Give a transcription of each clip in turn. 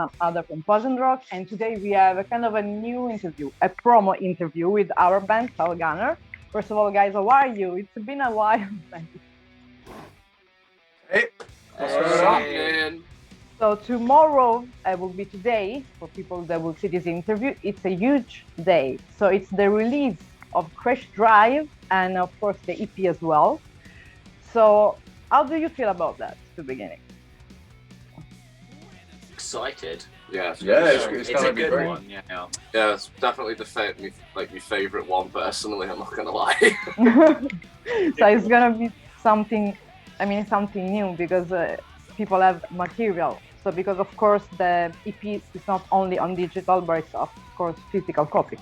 none other from Poison Rock, and today we have a kind of a new interview, a promo interview with our band TAILGUNNER. First of all, guys, how are you? It's been a while. Hey, what's going on, man? So tomorrow will be today, for people that will see this interview, it's a huge day. So it's the release of Crashdrive and of course the EP as well. So how do you feel about that to the beginning? Excited. Yeah, it's gonna a be good great. one. Yeah. Yeah, it's definitely my favorite one personally. I'm not gonna lie. So it's gonna be something, something new because people have material. So because of course the EP is not only on digital, but it's of course physical copy.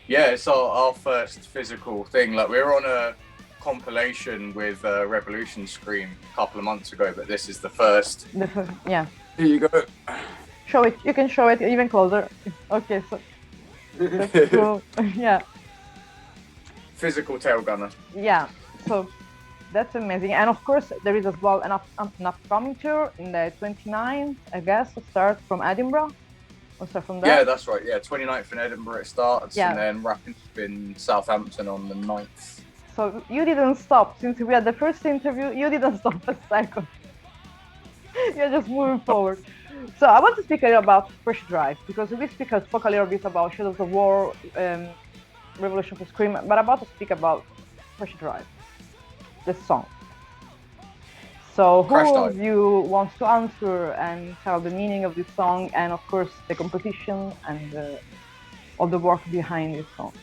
Yeah, it's our first physical thing. Like we were on a compilation with Revolution Scream a couple of months ago, but this is the first. Yeah. Here you go. Show it. You can show it even closer. Okay, so that's cool. Yeah. Physical Tailgunner. Yeah. So that's amazing. And of course, there is as well an upcoming tour in the 29th, I guess, to start from Edinburgh. We'll start from there. Yeah, that's right. Yeah, 29th in Edinburgh it starts, Yeah. and then wrapping up in Southampton on the 9th. So you didn't stop since we had the first interview. You didn't stop a second. You're just moving forward. So I want to speak a little about Crashdrive because we spoke a little bit about Shadows of War, Revolution for Scream, but I'm about to speak about Crashdrive, the song. So who of you wants to answer and tell the meaning of this song and of course the composition and all the work behind this song?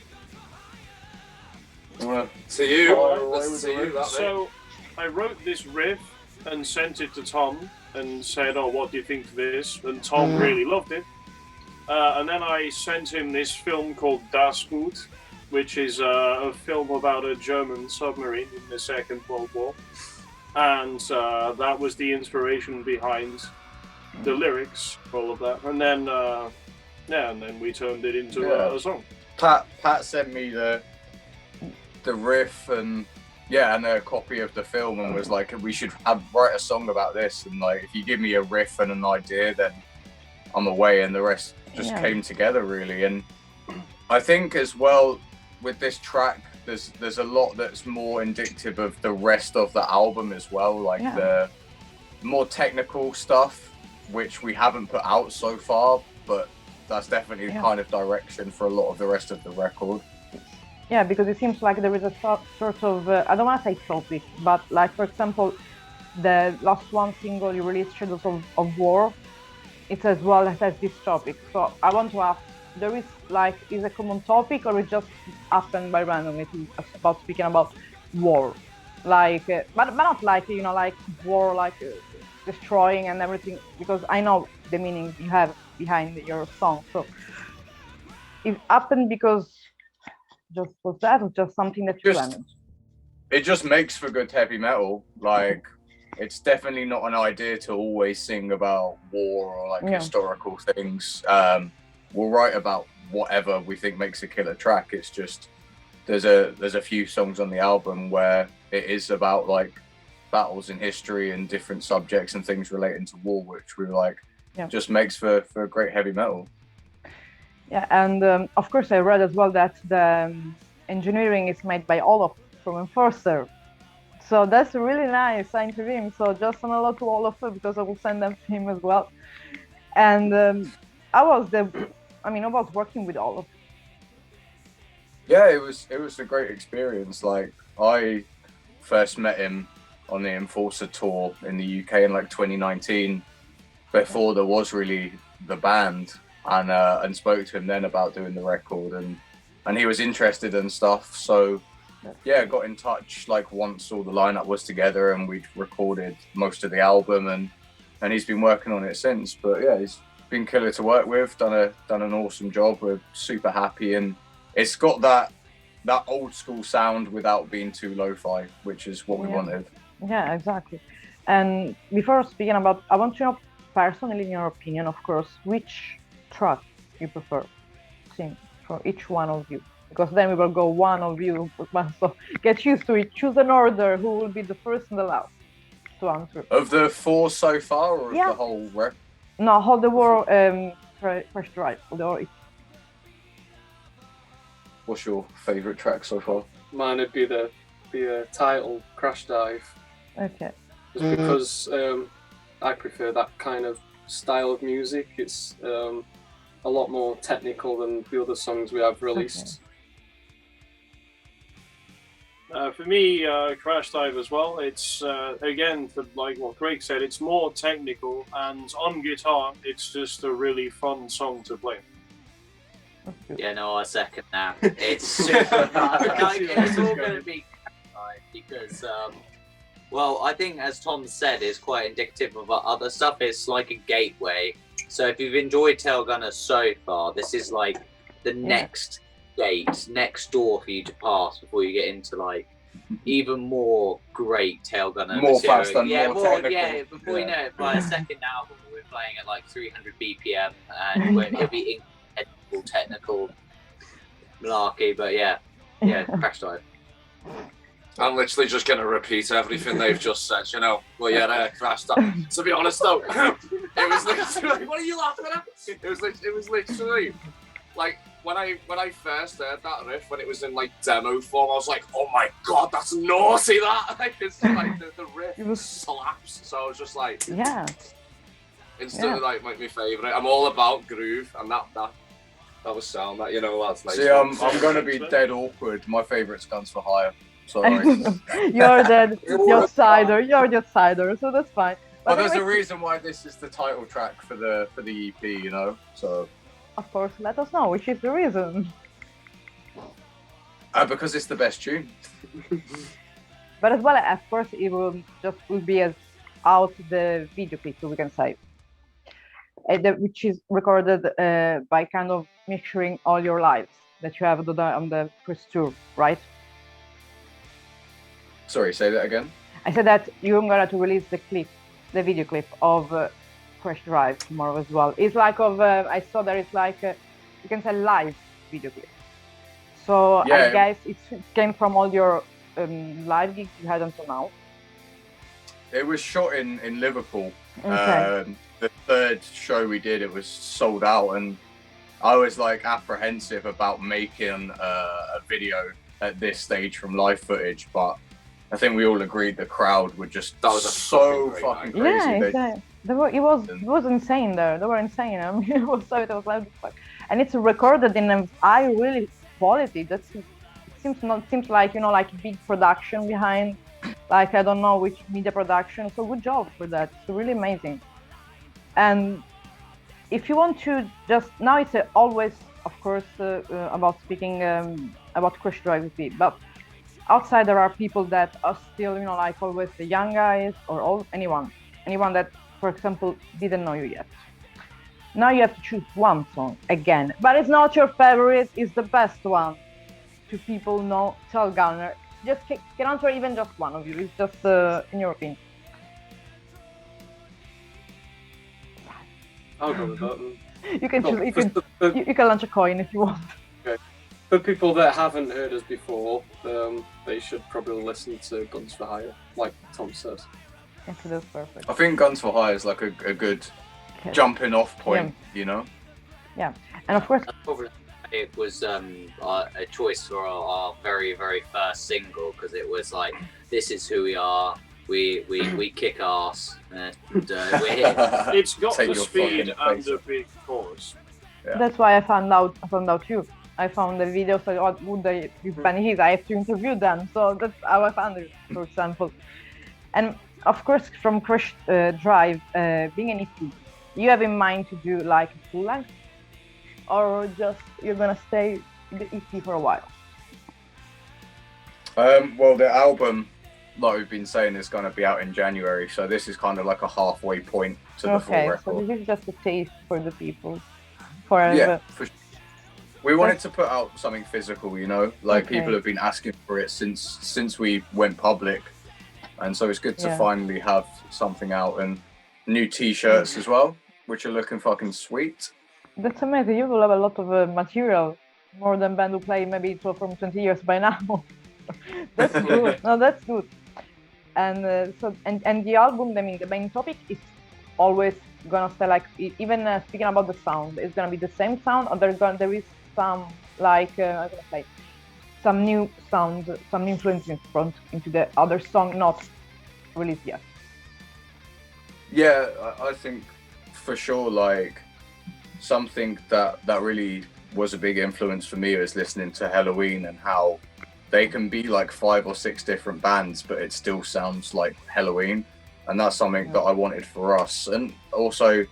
To you. So I wrote this riff and sent it to Tom and said, "Oh, what do you think of this?" And Tom really loved it. And then I sent him this film called Das Boot, which is a film about a German submarine in the Second World War. And that was the inspiration behind the lyrics, all of that. And then, and then we turned it into a song. Pat sent me the riff and a copy of the film and was like, we should write a song about this. And like, if you give me a riff and an idea, then I'm away. And the rest just came together really. And I think as well with this track, there's a lot that's more indicative of the rest of the album as well, like the more technical stuff, which we haven't put out so far, but that's definitely the kind of direction for a lot of the rest of the record. Yeah, because it seems like there is a sort of, I don't want to say topic, but like, for example, the last one single you released, Shadows of War, it as well has this topic. So I want to ask, there is like, is a common topic or it just happened by randomly about speaking about war? Like, but not like, like war, like destroying and everything, because I know the meaning you have behind your song. So it happened because just was that or just something that you planned? It just makes for good heavy metal. Like, it's definitely not an idea to always sing about war or like historical things. We'll write about whatever we think makes a killer track. It's just there's a few songs on the album where it is about like battles in history and different subjects and things relating to war, which we like just makes for great heavy metal. Yeah, and of course I read as well that the engineering is made by Olaf from Enforcer. So that's really nice, signed to him. So just an hello to Olaf because I will send them to him as well. And I was working with Olaf. Yeah, it was a great experience. Like, I first met him on the Enforcer tour in the UK in like 2019, before there was really the band. And spoke to him then about doing the record and he was interested and stuff. So got in touch like once all the lineup was together and we'd recorded most of the album and he's been working on it since. But yeah, he's been killer to work with, done an awesome job. We're super happy and it's got that old school sound without being too lo-fi, which is what we wanted. Yeah, exactly. And before speaking about, I want to know personally, in your opinion, of course, which track you prefer to sing for each one of you, because then we will go one of you, so get used to it. Choose an order, who will be the first and the last to answer. Of the 4 so far or of the whole record? No, Hold the War, Crashdrive. Hold the War. What's your favourite track so far? Mine would be the title Crashdrive. Okay. Just because I prefer that kind of style of music. It's a lot more technical than the other songs we have released. For me, Crashdrive as well. It's again, like what Greg said, it's more technical, and on guitar, it's just a really fun song to play. Yeah, no, I second that. It's super fun. Like, it's all going to be Crashdrive because, well, I think as Tom said, it's quite indicative of other stuff. It's like a gateway. So if you've enjoyed Tailgunner so far, this is like the next gate, next door for you to pass before you get into like even more great Tailgunner More material. fast and more technical. Before you know it, by a second album, we're playing at like 300 BPM, and it'll be technical malarkey. But yeah, Crashdrive. I'm literally just going to repeat everything they've just said, you know. Well, yeah, Crashdrive. To be honest, though, it was literally. What are you laughing at? It was literally like when I first heard that riff when it was in like demo form, I was like, oh my god, that's naughty! That like it's like the riff slaps. So I was just like, instantly like my favourite. I'm all about groove, and that was sound. That, you know, that's nice. See, I'm gonna be dead awkward. My favourite's Guns for Hire. Sorry. You're the outsider. You're the outsider, so that's fine. But there's a reason why this is the title track for the EP, you know. So. Of course, let us know which is the reason. Because it's the best tune. But as well, of course, it will be as out the video clip, so we can say, which is recorded by kind of mixing all your lives that you have on the first tour, right? Sorry, say that again. I said that you're going to release the video clip of Crashdrive tomorrow as well. It's like I saw that it's like you can say live video clip. So I guess it came from all your live gigs you had until now. It was shot in Liverpool. Okay. The third show we did, it was sold out, and I was like apprehensive about making a video at this stage from live footage, but I think we all agreed the crowd were just so fucking crazy. Yeah, it was insane there. They were insane. I mean, it was loud as fuck. And it's recorded in a high really quality. It seems like, you know, like a big production behind, like I don't know which media production. So good job for that. It's really amazing. And if you want to just now, it's always, of course, about speaking about Crashdrive EP, but outside there are people that are still, you know, like always the young guys or anyone that, for example, didn't know you yet. Now you have to choose one song again, but it's not your favorite, it's the best one to people know Tailgunner. Just can answer even just one of you, it's just in your opinion. I'll go with that. You can choose, you can launch a coin if you want. Okay. For people that haven't heard us before, they should probably listen to Guns for Hire, like Tom says. Okay, that's perfect. I think Guns for Hire is like a good jumping off point, you know? Yeah, and of course... It was a choice for our very, very first single, because it was like, this is who we are, we kick ass, and we're here. It's got the speed and the big chorus. Yeah. That's why I found out you. I found the video, so what would they is? I have to interview them, so that's how I found it, for example. And of course, from Crashdrive, being an EP, you have in mind to do like a full length, or just you're gonna stay in the EP for a while? Well, the album, like we've been saying, is gonna be out in January, so this is kind of like a halfway point to the full record. So this is just a taste for the people. For we wanted to put out something physical, you know, like people have been asking for it since we went public, and so it's good to finally have something out, and new T-shirts as well, which are looking fucking sweet. That's amazing. You will have a lot of material, more than band who play maybe from 20 years by now. That's good. No, that's good. And and the album, I mean, the main topic is always gonna stay like even speaking about the sound, it's gonna be the same sound, or there is some like I'm gonna say some new sound, some new influences into the other song not released yet. Yeah, I think for sure, like something that really was a big influence for me was listening to Halloween and how they can be like 5 or 6 different bands, but it still sounds like Halloween. And that's something that I wanted for us. And also,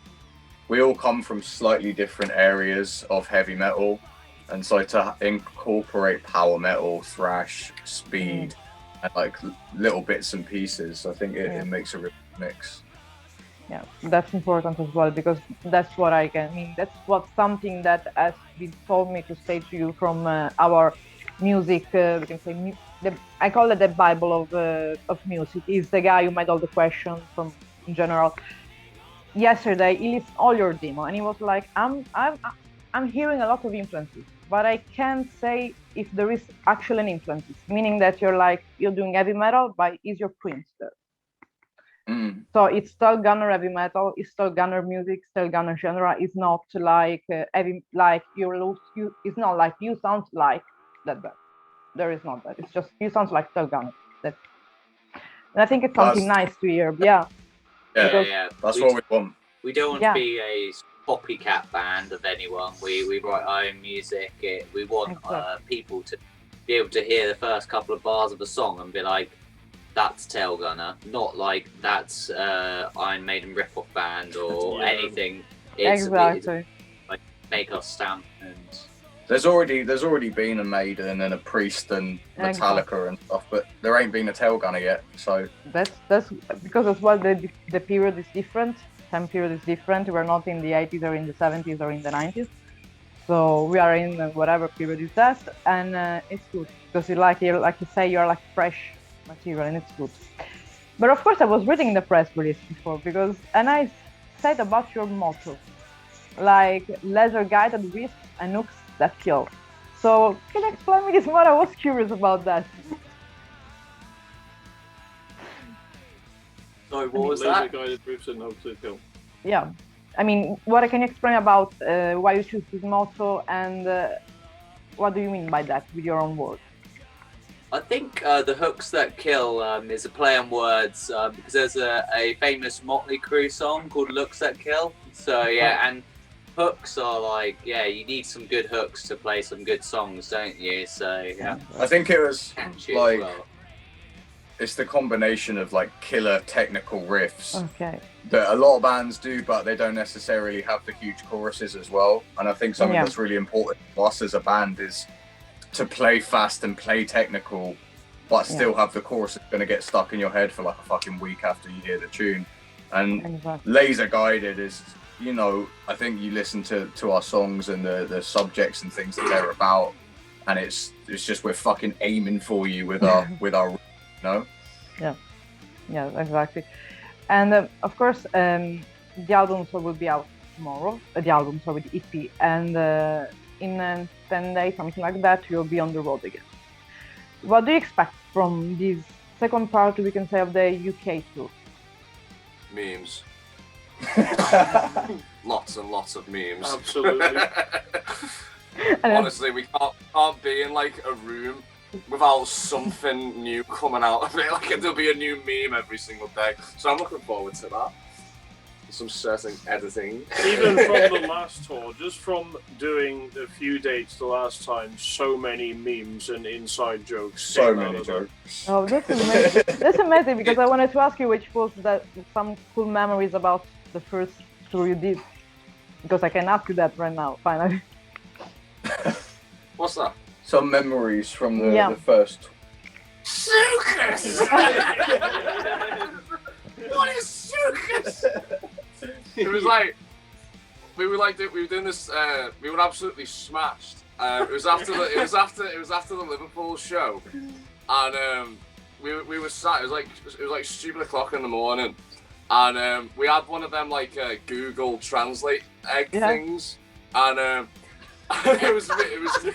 we all come from slightly different areas of heavy metal. And so to incorporate power metal, thrash, speed, and like little bits and pieces, I think it makes a real mix. Yeah, that's important as well, because that's what I mean, that's what something that has been told me to say to you from our music, we can say, I call it the Bible of music. He's the guy who made all the questions from in general. Yesterday, he listened all your demo, and he was like, I'm hearing a lot of influences, but I can't say if there is actually an influence, meaning that you're doing heavy metal, but is your Prince there? So it's still Gunner heavy metal, it's still Gunner music, still Gunner genre. It's not like heavy, like it's not like you sound like that band. There is not that. It's just you sound like still Gunner. And I think it's something nice to hear. Yeah. Yeah. That's what we want. We don't want to be a copycat band of anyone. We write our own music. We want people to be able to hear the first couple of bars of a song and be like, that's Tailgunner, not like that's Iron Maiden ripoff band or anything. It's like make us stand. And there's already been a Maiden and a Priest and Metallica and stuff, but there ain't been a Tailgunner yet. So that's because as well the period is different. Time period is different. We're not in the 80s or in the 70s or in the 90s. So we are in whatever period is that, and it's good because like you say, you're like fresh material, and it's good. But of course, I was reading the press release before and I said about your motto, like laser guided wisps and nukes that kill. So can you explain me this more? I was curious about that. Sorry, what was laser that? guided wisps and nukes that kill. Yeah, I mean, what can you explain about why you choose this motto, and what do you mean by that with your own words? I think the hooks that kill is a play on words because there's a famous Motley Crue song called Looks That Kill. So yeah, and hooks are like, you need some good hooks to play some good songs, don't you? So yeah. I think it was like, well. It's the combination of like killer technical riffs that a lot of bands do, but they don't necessarily have the huge choruses as well. And I think something that's really important for us as a band is to play fast and play technical, but still have the chorus that's going to get stuck in your head for like a fucking week after you hear the tune. And laser guided is, I think you listen to our songs and the subjects and things that they're about, and it's just we're fucking aiming for you with our Yeah, exactly. And of course, the album will be out tomorrow. The album, the EP, and in 10 days, something like that, you'll be on the road again. What do you expect from this second part, we can say, of the UK tour? Memes. Lots and lots of memes. Absolutely. Honestly, we can't be in like a room without something new coming out of it. Like there'll be a new meme every single day. So I'm looking forward to that. Some certain editing. Even from the last tour, just from doing a few dates the last time, so many memes and inside jokes. So many jokes. Oh, that's amazing. That's amazing, because I wanted to ask you which was some cool memories about the first tour you did. Because I can ask you that right now, finally. What's that? Some memories from the first. Sucus! What is sucus? It was like we were doing this. We were absolutely smashed. It was after the Liverpool show, and we were sat. It was like stupid o'clock in the morning, and we had one of them like Google Translate things, and it was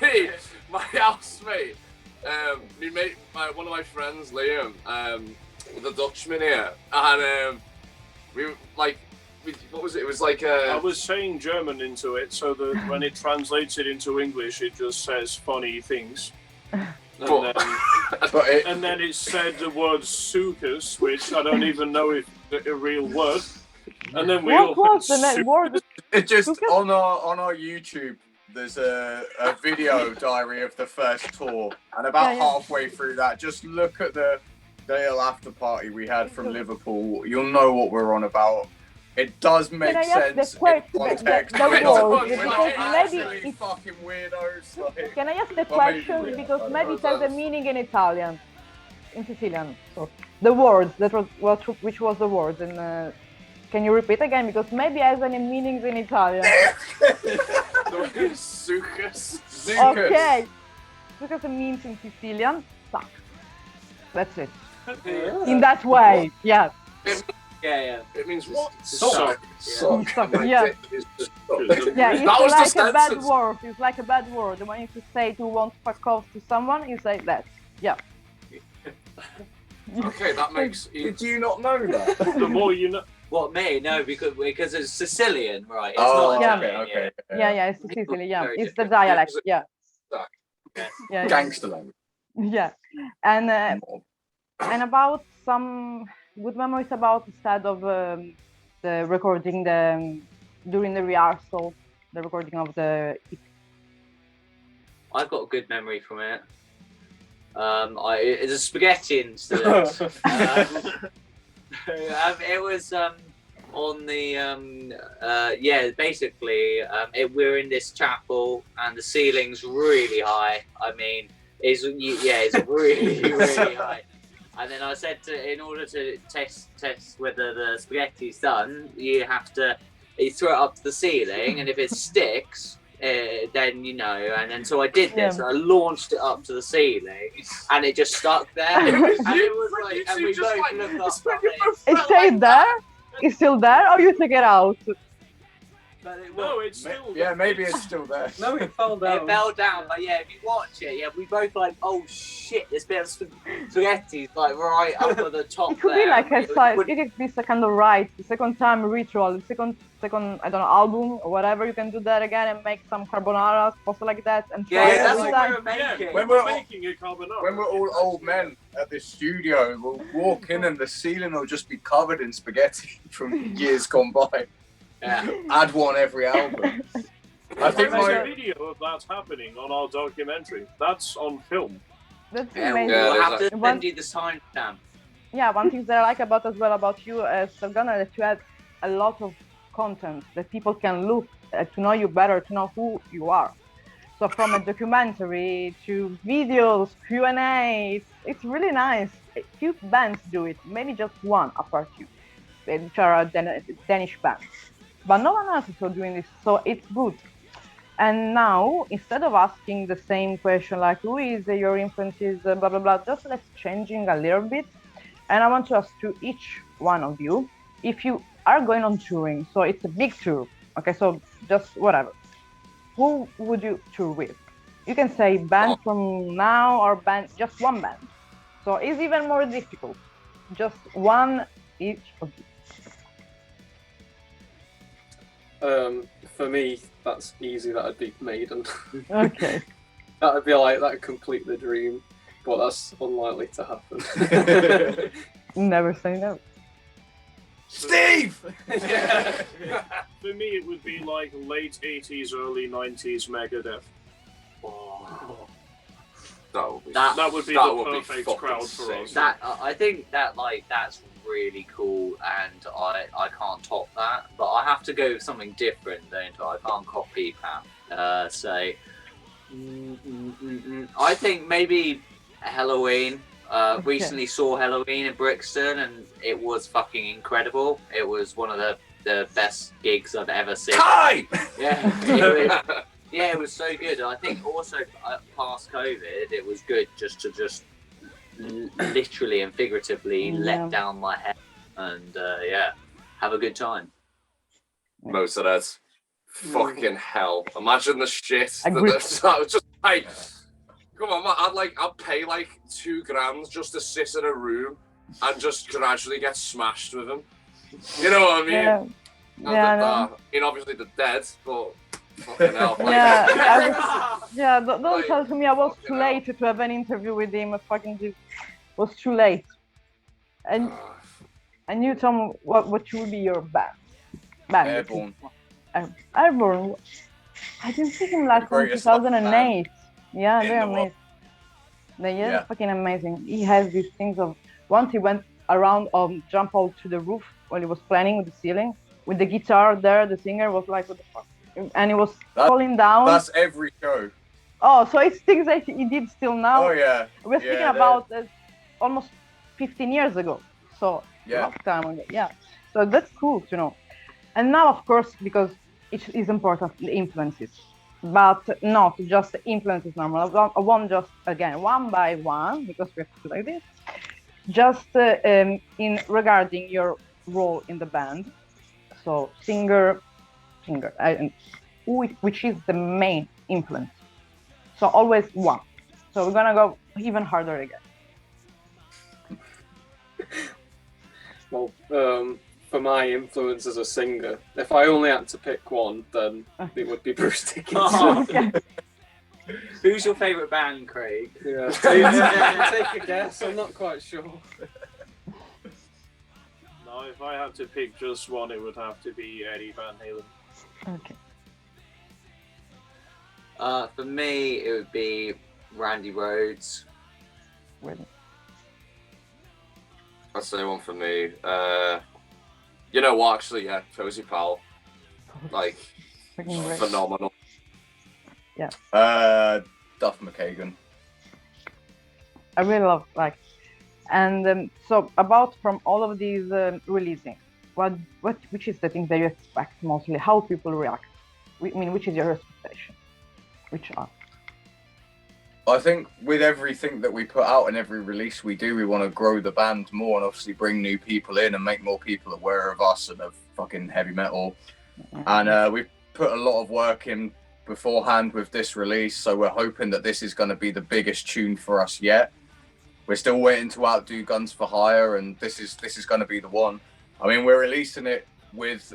me, my housemate, me mate, one of my friends, Liam, the Dutchman here, and we like what was it? It was like I was saying German into it, so that when it translates it into English, it just says funny things. And then it said the word "sucus," which I don't even know if it's a real word. And then we all What was the word? It just on our YouTube. There's a video diary of the first tour, and about halfway through that, just look at the Dale after party we had from Liverpool. You'll know what we're on about. It does make sense in context. Maybe fucking weirdos. Like, can I ask the question because maybe it has a meaning in Italian, in Sicilian. So the words which was the words in. Can you repeat again because maybe it has any meanings in Italian. Sucus. Okay. Sucus means in Sicilian suck. That's it. In that way, yes. Yeah. It means what? Suck. Yeah. Yeah, it's That was like the a bad sentence. word. It's like a bad word. When you say to want fuck off to someone, you say that. Yeah. Okay, that makes. did you not know that? The more you know. What, me? No, because it's Sicilian, right? It's Oh, not okay, Italian. okay. Yeah, it's Sicily. Yeah, Very it's the different. dialect. Yeah. Suck. Yeah. Gangster language. Yeah, and about some good memories about instead of the recording during the rehearsal, the recording of the. I've got a good memory from it. It's a spaghetti incident. It was on the basically we're in this chapel and the ceiling's really high. I mean, it's really really high. And then I said in order to test whether the spaghetti's done, you throw it up to the ceiling, and if it sticks, then you know. And then so I did this. And I launched it up to the ceiling, and it just stuck there. And it was like, and we both looked up. It stayed there. It's still there, or you take it out? But No, it's still. Yeah, maybe it's still there. No, it fell down. It fell down, but yeah, if you watch it, we both like, oh shit, this bit of spaghetti's like right up at the top. It could be like a side. It could be a kind of right, the second time ritual, the second I don't know, album or whatever. You can do that again and make some carbonara, also like that, and try that's every what time. we were making. When we're making a carbonara. When we're all old men at the studio, we'll walk in and the ceiling will just be covered in spaghetti from years gone by. Yeah. Add one every album. I think There's a my video of that happening on our documentary. That's on film. That's Yeah, amazing. we'll have to One- send you the timestamp. Yeah, one thing that I like about you as Tailgunner that you have a lot of content that people can look to know you better, to know who you are. So from a documentary to videos, Q&A, it's really nice. Few bands do it, maybe just one apart you, which are Danish bands. But no one else is doing this, so it's good. And now, instead of asking the same question like, who is your influences, blah, blah, blah, just let's changing a little bit. And I want to ask to each one of you, if you are going on touring, so it's a big tour, okay, so just whatever. Who would you tour with? You can say band from now or band, just one band. So it's even more difficult. Just one each of you. For me, that's easy. That'd be Maiden. Okay. That'd be like that'd complete the dream, but that's unlikely to happen. Never say no. Steve. For me, it would be like late 80s, early 90s Megadeth. That would be the perfect crowd for us. I think that's really cool, and I can't top that. But I have to go with something different, don't I? I can't copy Pam. I think maybe Halloween. Recently saw Halloween in Brixton, and it was fucking incredible. It was one of the best gigs I've ever seen. Kai! Yeah, it was so good. I think also past COVID, it was good just to literally and figuratively let down my head and have a good time. Most of that. Fucking hell. Imagine the shit. Agreed. Just like, come on, man. I'd pay like $2,000 just to sit in a room and just gradually get smashed with them. You know what I mean? Yeah. Yeah, no. I mean, obviously they're dead, but fucking hell. Yeah, don't Like, tell to me I was fucking too hell. late to have an interview with him. Was too late. And you, Tom, what would be your band? Airborne. Airborne. I didn't see him last in greatest live 2008. Yeah, in they're the world. amazing. They're Yeah. fucking amazing. He has these things of once he went around jump out to the roof while he was playing with the ceiling with the guitar there. The singer was like, "What the fuck?" And he was falling down. That's every show. Oh, so it's things that he did still now. Oh yeah. We're speaking about almost 15 years ago. So long time ago. Yeah. So that's cool to know. And now, of course, because it is important, the influences, but not just the influences normal. I want just, again, one by one, because we have to do like this, just in regarding your role in the band. So singer, which is the main influence. So always one. So we're gonna go even harder again. Well, for my influence as a singer, if I only had to pick one, then it would be Bruce Dickinson. Okay. Who's your favourite band, Craig? Yeah, take a guess. I'm not quite sure. No, if I had to pick just one, it would have to be Eddie Van Halen. Okay. For me, it would be Randy Rhoads. Really? That's the one for me. You know what? Actually, yeah, Cozy Powell. Like, Fucking great. phenomenal. Yeah. Duff McKagan. I really love and so about from all of these releasing, which is the thing that you expect mostly? How people react? I mean, which is your expectation? Which are? I think with everything that we put out and every release we do, we want to grow the band more and obviously bring new people in and make more people aware of us and of fucking heavy metal. And we've put a lot of work in beforehand with this release, so we're hoping that this is going to be the biggest tune for us yet. We're still waiting to outdo Guns for Hire, and this is going to be the one. I mean, we're releasing it with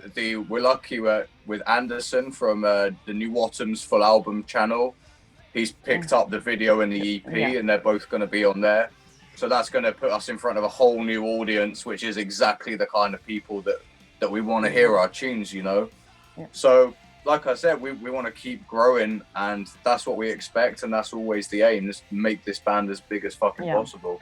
we're lucky with Anderson from the New Autumn's full album channel. He's picked up the video and the EP, and they're both going to be on there. So that's going to put us in front of a whole new audience, which is exactly the kind of people that we want to hear our tunes, you know? Yeah. So, like I said, we want to keep growing, and that's what we expect, and that's always the aim, is to make this band as big as fucking possible.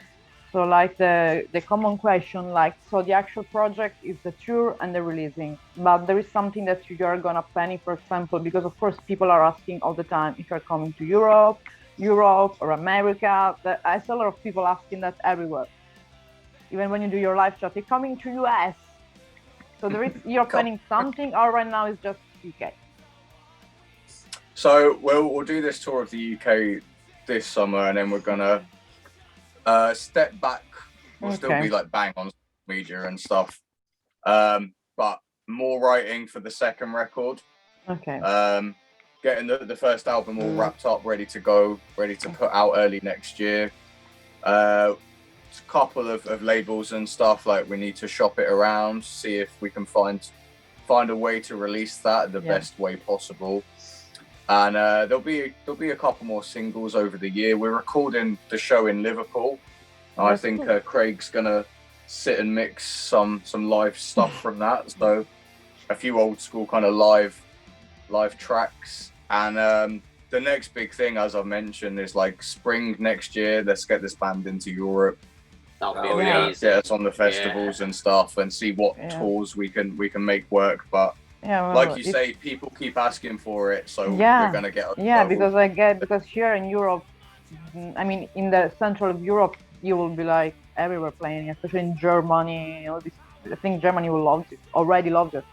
So like the common question, like, so the actual project is the tour and the releasing, but there is something that you are gonna planning, for example, because of course people are asking all the time if you're coming to Europe or America. I see a lot of people asking that everywhere. Even when you do your live chat, you're coming to US. So there is, you're planning something, or right now it's just UK? So we'll do this tour of the UK this summer, and then we're gonna step back. We'll still be like bang on media and stuff, but more writing for the second record. Okay. Getting the first album all wrapped up, ready to go, ready to put out early next year. A couple of labels and stuff, like we need to shop it around, see if we can find a way to release that the best way possible. And there'll be a couple more singles over the year. We're recording the show in Liverpool. I think Craig's gonna sit and mix some live stuff from that. So a few old school kind of live tracks. And the next big thing, as I mentioned, is like spring next year. Let's get this band into Europe. That'll be amazing. Get us on the festivals and stuff, and see what tours we can make work. But like you say, people keep asking for it, so we're gonna get. Because here in Europe, I mean, in the central of Europe, you will be like everywhere playing, especially in Germany. All this, I think Germany will love it. Already loves it.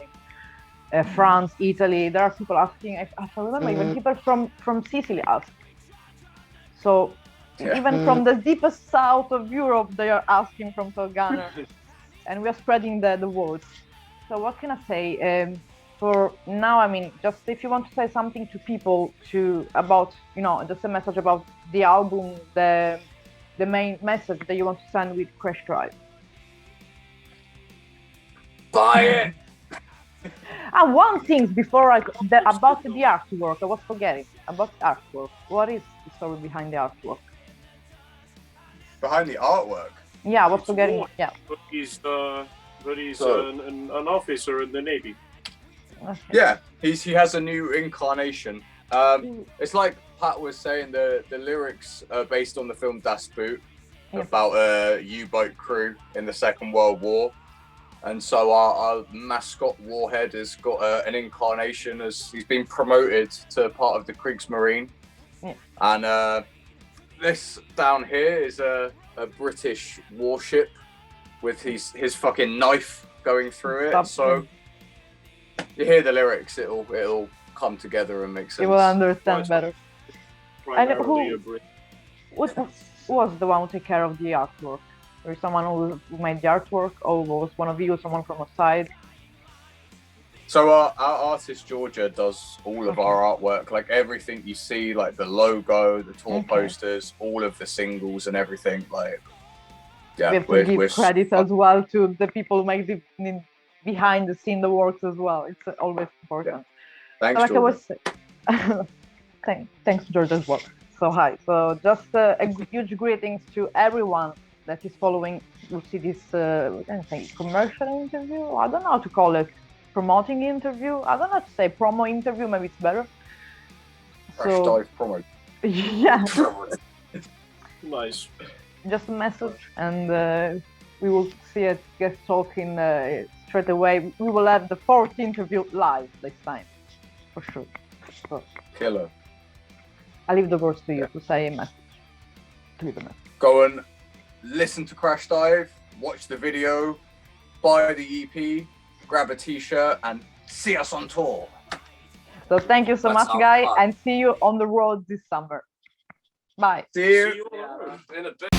France, Italy. There are people asking. I remember even people from Sicily ask. So even from the deepest south of Europe, they are asking from TAILGUNNER, and we are spreading the word. So what can I say? For now, I mean, just if you want to say something to people about, just a message about the album, the main message that you want to send with Crashdrive. Buy it! One thing before about the artwork, I was forgetting about artwork. What is the story behind the artwork? Behind the artwork? Yeah, I was It's forgetting. war, Yeah. But he's So- an officer in the Navy. Okay. Yeah, he has a new incarnation. It's like Pat was saying, the lyrics are based on the film Das Boot, Yeah. about a U-boat crew in the Second World War. And so our mascot Warhead has got an incarnation as he's been promoted to part of the Kriegsmarine. Yeah. And this down here is a British warship with his fucking knife going through it. Stop. So you hear the lyrics, it'll come together and make sense. You will understand Right. better. Primarily who- a Brit. Who was the one who took care of the artwork? Or someone who made the artwork, or was one of you, someone from outside? So our artist Georgia does all of our artwork, like everything you see, like the logo, the tour Okay. posters, all of the singles and everything. Like, yeah, We have to give credit as well to the people who make the behind the scene the works as well. It's always important. Thanks, Like I Georgia. was saying, thanks George as well. So hi. So just a huge greetings to everyone that is following. You'll see this commercial interview. I don't know how to call it. Promoting interview. I don't know how to say promo interview. Maybe it's better. Crashdrive promo. Yeah, Nice. just a message, and we will see it get talking straight away. We will have the fourth interview live this time, for sure. So Killer. I leave the words to you to say a message. To leave a message. Go and listen to Crashdive, watch the video, buy the EP, grab a t-shirt, and see us on tour. So thank you so That much, sounds guys, fun. and see you on the road this summer. Bye. See you. See you in a bit.